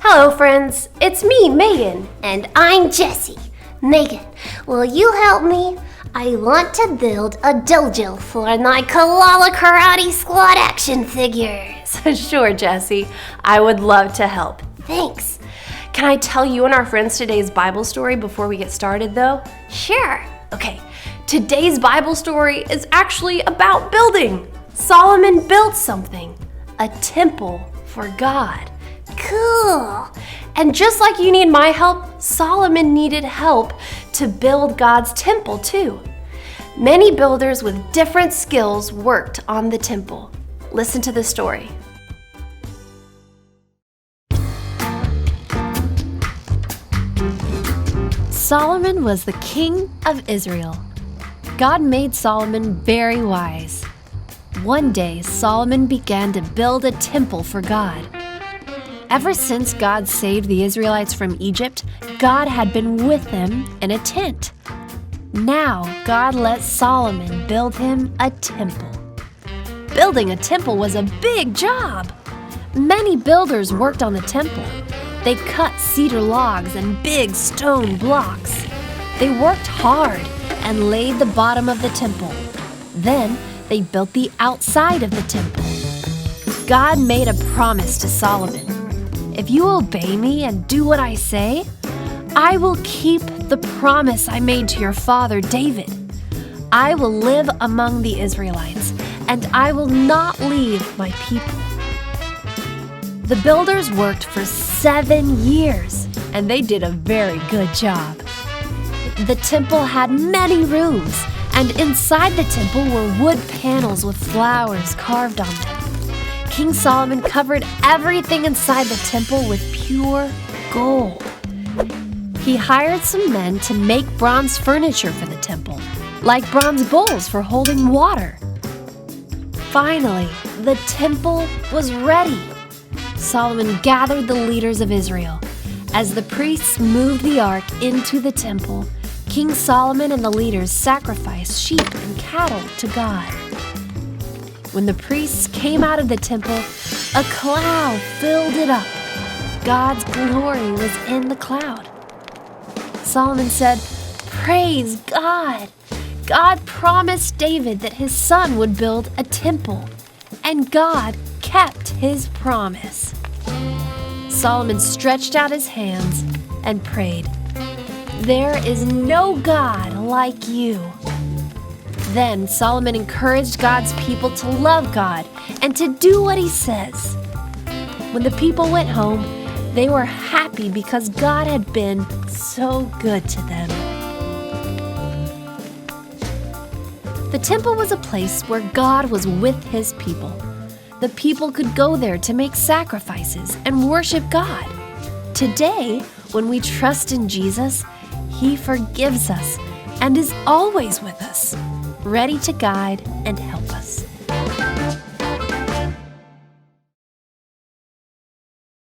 Hello friends, it's me, Megan. And I'm Jessie. Megan, will you help me? I want to build a dojo for my koala karate squad action figures. Sure, Jessie. I would love to help. Thanks. Can I tell you and our friends today's Bible story before we get started though? Sure. Okay, today's Bible story is actually about building. Solomon built something, a temple for God. Cool. And just like you need my help, Solomon needed help to build God's temple too. Many builders with different skills worked on the temple. Listen to the story. Solomon was the king of Israel. God made Solomon very wise. One day, Solomon began to build a temple for God. Ever since God saved the Israelites from Egypt, God had been with them in a tent. Now, God let Solomon build him a temple. Building a temple was a big job. Many builders worked on the temple. They cut cedar logs and big stone blocks. They worked hard and laid the bottom of the temple. Then, they built the outside of the temple. God made a promise to Solomon. If you obey me and do what I say, I will keep the promise I made to your father David. I will live among the Israelites, and I will not leave my people. The builders worked for 7 years, and they did a very good job. The temple had many rooms, and inside the temple were wood panels with flowers carved on them. King Solomon covered everything inside the temple with pure gold. He hired some men to make bronze furniture for the temple, like bronze bowls for holding water. Finally, the temple was ready. Solomon gathered the leaders of Israel. As the priests moved the ark into the temple, King Solomon and the leaders sacrificed sheep and cattle to God. When the priests came out of the temple, a cloud filled it up. God's glory was in the cloud. Solomon said, "Praise God! God promised David that his son would build a temple, and God kept his promise." Solomon stretched out his hands and prayed, "There is no God like you." Then Solomon encouraged God's people to love God and to do what he says. When the people went home, they were happy because God had been so good to them. The temple was a place where God was with his people. The people could go there to make sacrifices and worship God. Today, when we trust in Jesus, he forgives us and is always with us, ready to guide and help us.